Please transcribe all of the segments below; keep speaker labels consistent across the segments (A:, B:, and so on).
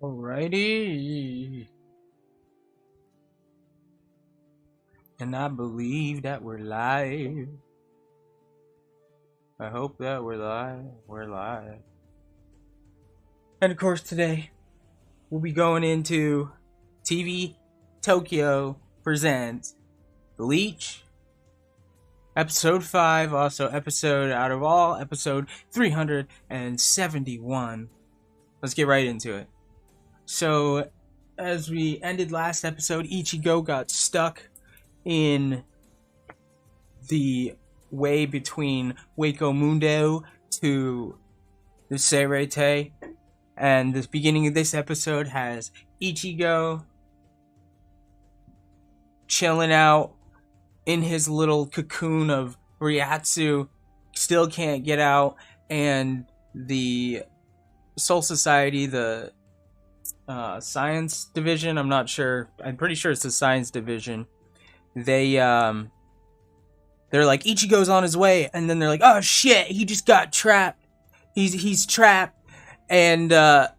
A: Alrighty. And I believe that we're live. I hope that we're live. We're live. And of course today, we'll be going into TV Tokyo presents Bleach. Episode 5, also episode out of all, episode 371. Let's get right into it. So, as we ended last episode, Ichigo got stuck in the way between Hueco Mundo to the Seirete. And the beginning of this episode has Ichigo chilling out in his little cocoon of Ryatsu, still can't get out, and the Soul Society, the science division, I'm not sure, I'm pretty sure it's the science division, they're like, Ichigo's on his way, and then they're like, oh shit, he just got trapped, he's trapped, and that's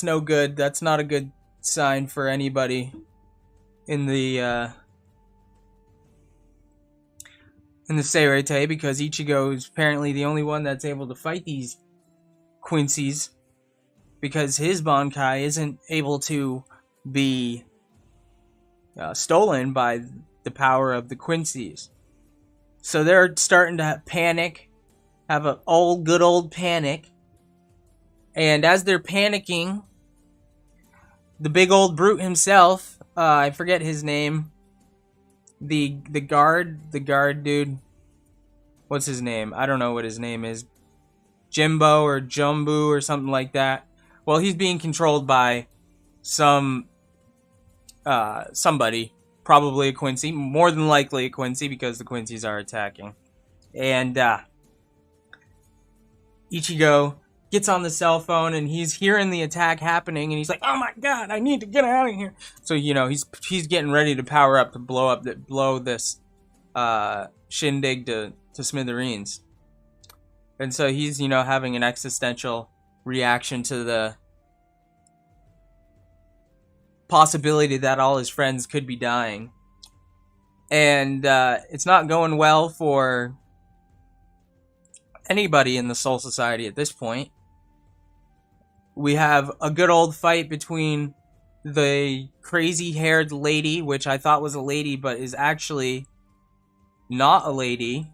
A: no good. That's not a good sign for anybody in the Seirete, because Ichigo is apparently the only one that's able to fight these Quincy's, because his Bankai isn't able to be stolen by the power of the Quincy's. So they're starting to panic, have a good old panic, and as they're panicking, the big old brute himself, I forget his name, the guard dude, what's his name? I don't know what his name is, Jimbo or Jumbu or something like that. Well, he's being controlled by somebody, probably a Quincy, more than likely a Quincy, because the Quincy's are attacking. And Ichigo gets on the cell phone and he's hearing the attack happening, and he's like, oh my god, I need to get out of here. So, he's getting ready to power up to blow this shindig to smithereens. And so he's, having an existential reaction to the possibility that all his friends could be dying. And it's not going well for anybody in the Soul Society at this point. We have a good old fight between the crazy-haired lady, which I thought was a lady, but is actually not a lady.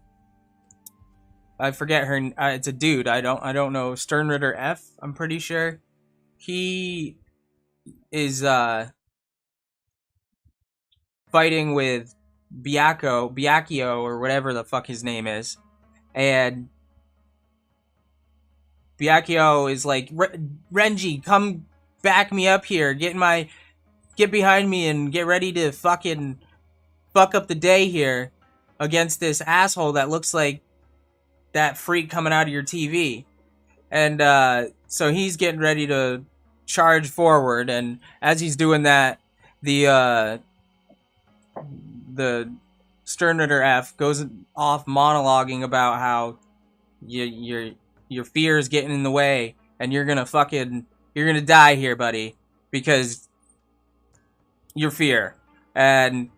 A: I forget her. It's a dude. I don't know. Sternritter F, I'm pretty sure. He is fighting with Byakuyo, or whatever the fuck his name is, and Byakuyo is like, Renji, come back me up here, get behind me and get ready to fucking fuck up the day here against this asshole that looks like that freak coming out of your TV. And so he's getting ready to charge forward, and as he's doing that, the Sternritter F goes off monologuing about how your fear is getting in the way, and you're gonna die here, buddy, because your fear. And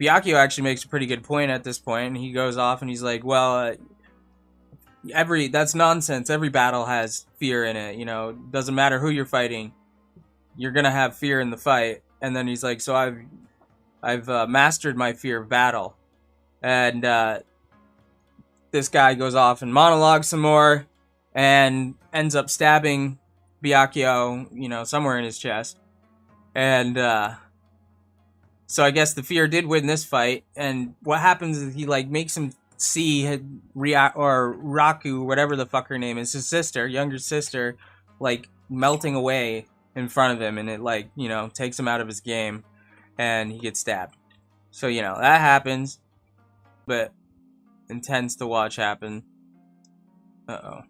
A: Byakuyo actually makes a pretty good point at this point, and he goes off and he's like, well, that's nonsense. Every battle has fear in it, doesn't matter who you're fighting, you're gonna have fear in the fight. And then he's like, so I've mastered my fear of battle. And this guy goes off and monologues some more and ends up stabbing Byakuyo, somewhere in his chest. And so I guess the fear did win this fight. And what happens is he makes him see Raku, whatever the fuck her name is, his sister, younger sister, melting away in front of him, and it takes him out of his game, and he gets stabbed. So that happens, but intense to watch happen. Uh-oh.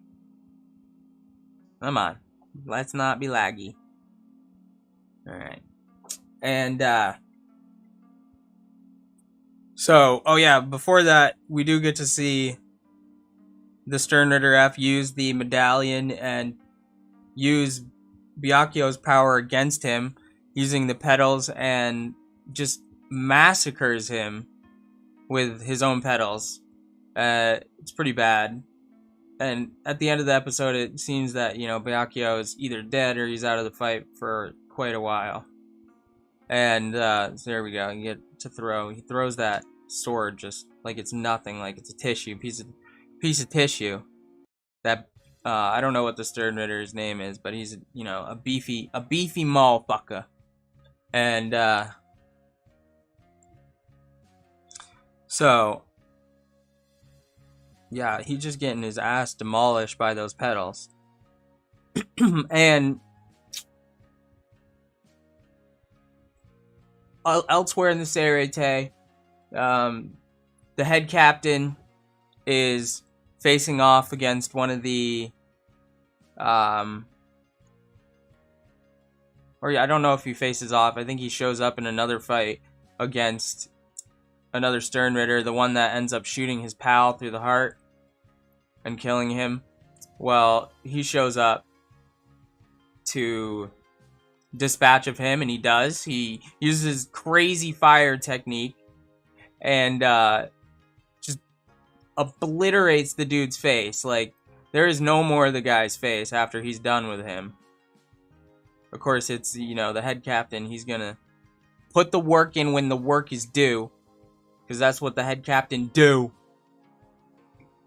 A: Come on. Let's not be laggy. Alright. And, so, oh yeah, before that, we do get to see the Sternritter F use the medallion and use Byakuyo's power against him using the petals and just massacres him with his own petals. It's pretty bad. And at the end of the episode, it seems that, Byakuyo is either dead or he's out of the fight for quite a while. And so there we go. You get to throw. He throws that sword just like it's nothing, like it's a piece of tissue. That I don't know what the Stern Ritter's name is, but he's a beefy motherfucker. And so yeah, he's just getting his ass demolished by those petals. And elsewhere in the Seirei, the head captain is facing off against one of the I don't know if he faces off. I think he shows up in another fight against another Stern Ritter, the one that ends up shooting his pal through the heart and killing him. Well, he shows up to dispatch of him, and he does. He uses crazy fire technique and just obliterates the dude's face. Like, there is no more of the guy's face after he's done with him. Of course, it's, the head captain. He's gonna put the work in when the work is due, because that's what the head captain do.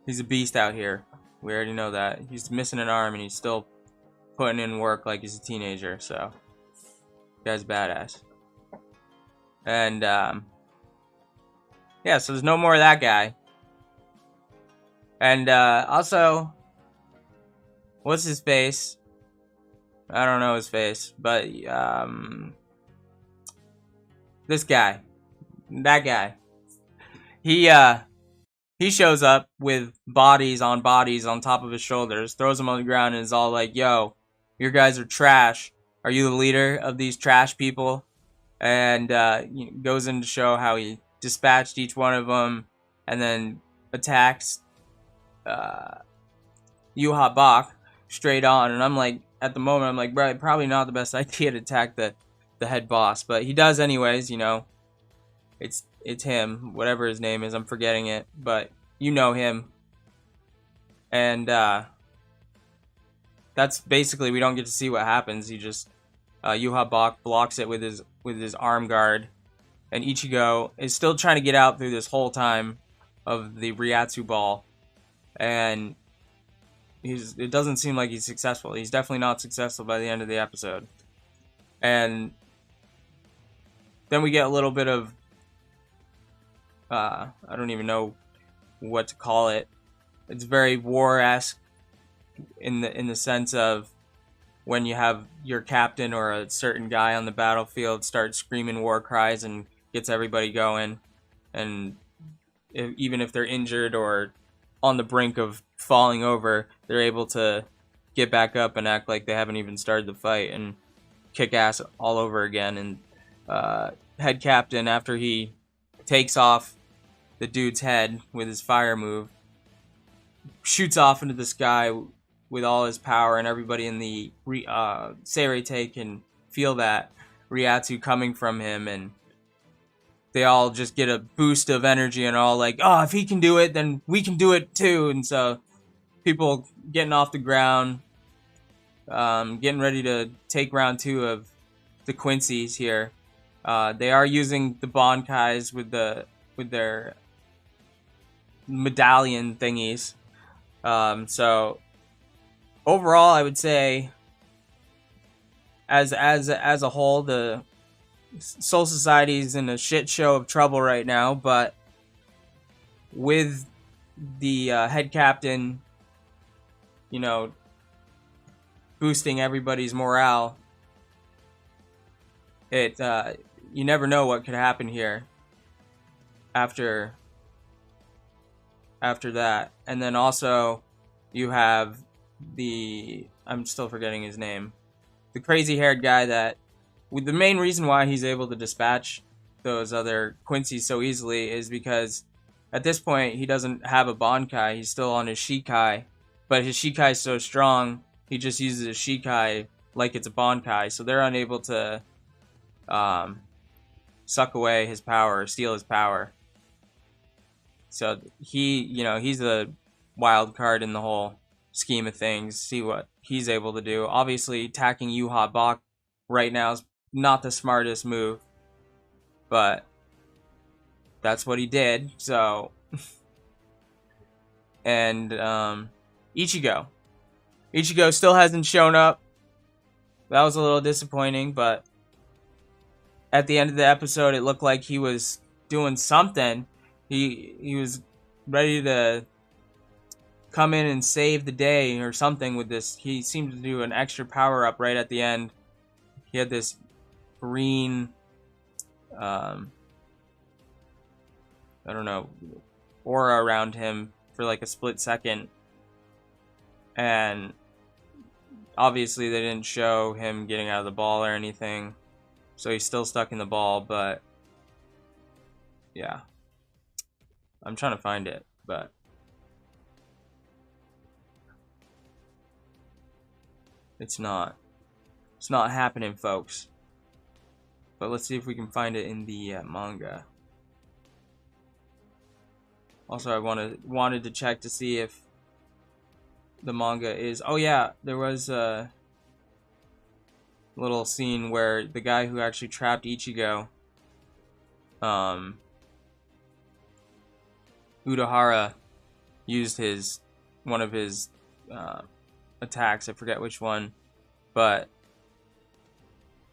A: He's a beast out here. We already know that. He's missing an arm, and he's still putting in work like he's a teenager, so guy's badass. And yeah, so there's no more of that guy. And also, what's his face? I don't know his face, but this guy, that guy, he shows up with bodies on top of his shoulders, throws them on the ground, and is all like, "Yo, your guys are trash. Are you the leader of these trash people?" And goes in to show how he dispatched each one of them, and then attacks Yuha Bach straight on. And I'm like, at the moment, I'm like, bro, probably not the best idea to attack the head boss, but he does anyways. It's him, whatever his name is. I'm forgetting it, but you know him. And that's basically, we don't get to see what happens. He just Yuha Bach blocks it with his arm guard, and Ichigo is still trying to get out through this whole time of the Ryatsu ball, and it doesn't seem like he's successful. He's definitely not successful by the end of the episode. And then we get a little bit of I don't even know what to call it. It's very war-esque in the sense of when you have your captain or a certain guy on the battlefield start screaming war cries and gets everybody going, and even if they're injured or on the brink of falling over, they're able to get back up and act like they haven't even started the fight and kick ass all over again. And head captain, after he takes off the dude's head with his fire move, shoots off into the sky with all his power, and everybody in the Seirei can feel that Ryatsu coming from him, and they all just get a boost of energy and all like, oh, if he can do it, then we can do it too. And so people getting off the ground, getting ready to take round 2 of the Quincy's here. They are using the Bankais with their medallion thingies. So overall, I would say, as a whole, the Soul Society is in a shit show of trouble right now. But with the head captain, boosting everybody's morale, you never know what could happen here after that. And then also you have I'm still forgetting his name, the crazy haired guy that, with the main reason why he's able to dispatch those other Quincy's so easily is because at this point he doesn't have a Bankai. He's still on his Shikai, but his Shikai is so strong he just uses a Shikai like it's a Bankai, so they're unable to suck away his power, steal his power. So he's a wild card in the whole scheme of things. See what he's able to do. Obviously, attacking Yuha Bak right now is not the smartest move, but that's what he did. So, and Ichigo still hasn't shown up. That was a little disappointing, but at the end of the episode, it looked like he was doing something. He was ready to come in and save the day or something with this. He seemed to do an extra power up right at the end. He had this green, I don't know, aura around him for like a split second. And obviously they didn't show him getting out of the ball or anything. So he's still stuck in the ball, but yeah. I'm trying to find it, but it's not happening, folks. But let's see if we can find it in the manga. Also, I wanted to check to see if the manga is... Oh yeah, there was a little scene where the guy who actually trapped Ichigo, Udahara, used one of his attacks. I forget which one,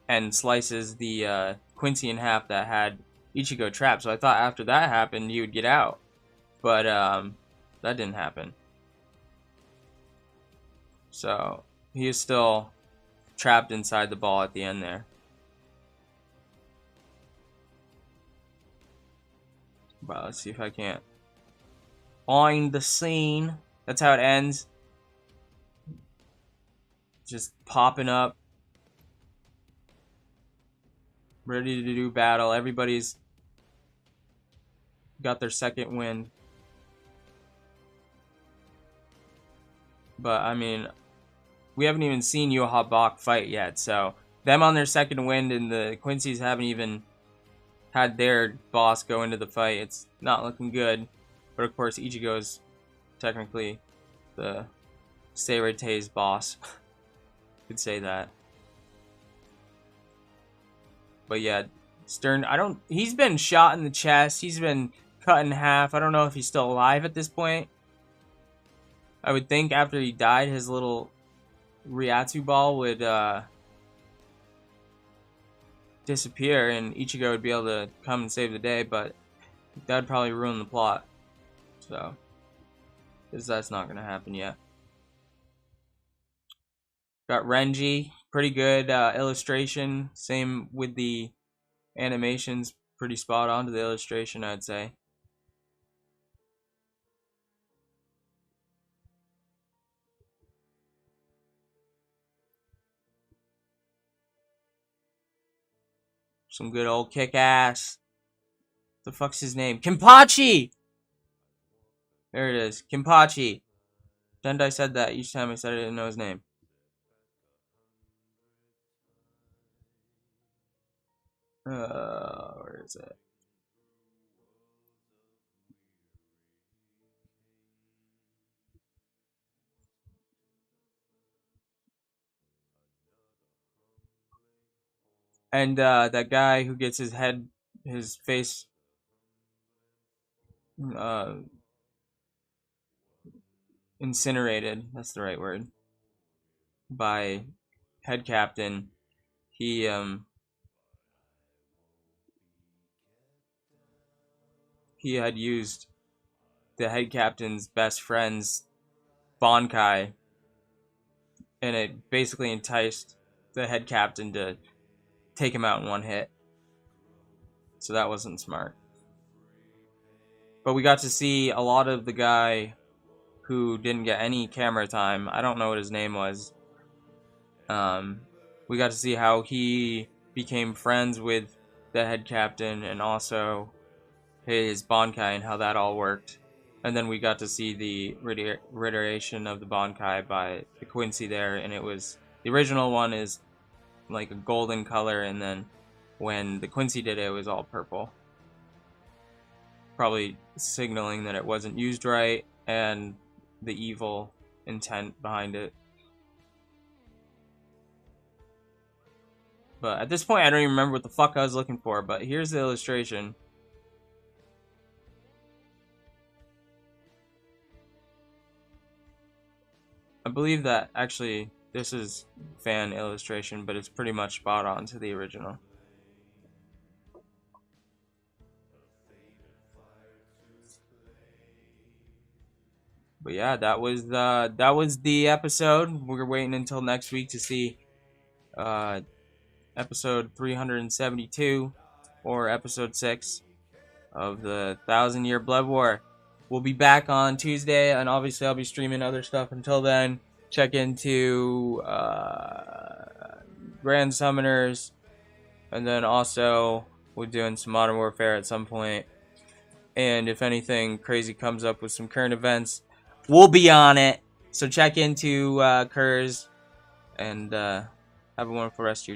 A: and slices the Quincy in half that had Ichigo trapped. So I thought after that happened, he would get out, but that didn't happen. So he is still trapped inside the ball at the end there. But let's see if I can't find the scene. That's how it ends. Just popping up, ready to do battle. Everybody's got their second wind. But I mean, we haven't even seen Yuha Bak fight yet, so them on their second wind and the Quincy's haven't even had their boss go into the fight. It's not looking good. But of course, Ichigo is technically the Seireite's boss. Could say that. But yeah, Stern, he's been shot in the chest. He's been cut in half. I don't know if he's still alive at this point. I would think after he died, his little Ryatsu ball would disappear and Ichigo would be able to come and save the day, but that'd probably ruin the plot. So, because that's not going to happen yet. Got Renji, pretty good illustration. Same with the animations, pretty spot on to the illustration, I'd say. Some good old kick-ass. The fuck's his name? Kenpachi! There it is. Kenpachi. Dendai said that each time I said I didn't know his name. Where is it? And that guy who gets his face incinerated, that's the right word, by head captain. He had used the head captain's best friend's Bankai, and it basically enticed the head captain to take him out in one hit. So that wasn't smart. But we got to see a lot of the guy who didn't get any camera time. I don't know what his name was. We got to see how he became friends with the head captain and also his Bankai and how that all worked. And then we got to see the reiteration of the Bankai by the Quincy there, and it was, the original one is like a golden color, and then when the Quincy did it, it was all purple. Probably signaling that it wasn't used right and the evil intent behind it. But at this point, I don't even remember what the fuck I was looking for, but here's the illustration. I believe that actually this is fan illustration, but it's pretty much spot on to the original. But yeah, that was the episode. We're waiting until next week to see episode 372 or episode 6 of the 1,000-Year Blood War. We'll be back on Tuesday, and obviously I'll be streaming other stuff. Until then, check into Grand Summoners, and then also we're doing some Modern Warfare at some point. And if anything crazy comes up with some current events, we'll be on it. So check into Kurz, and have a wonderful rest of your day.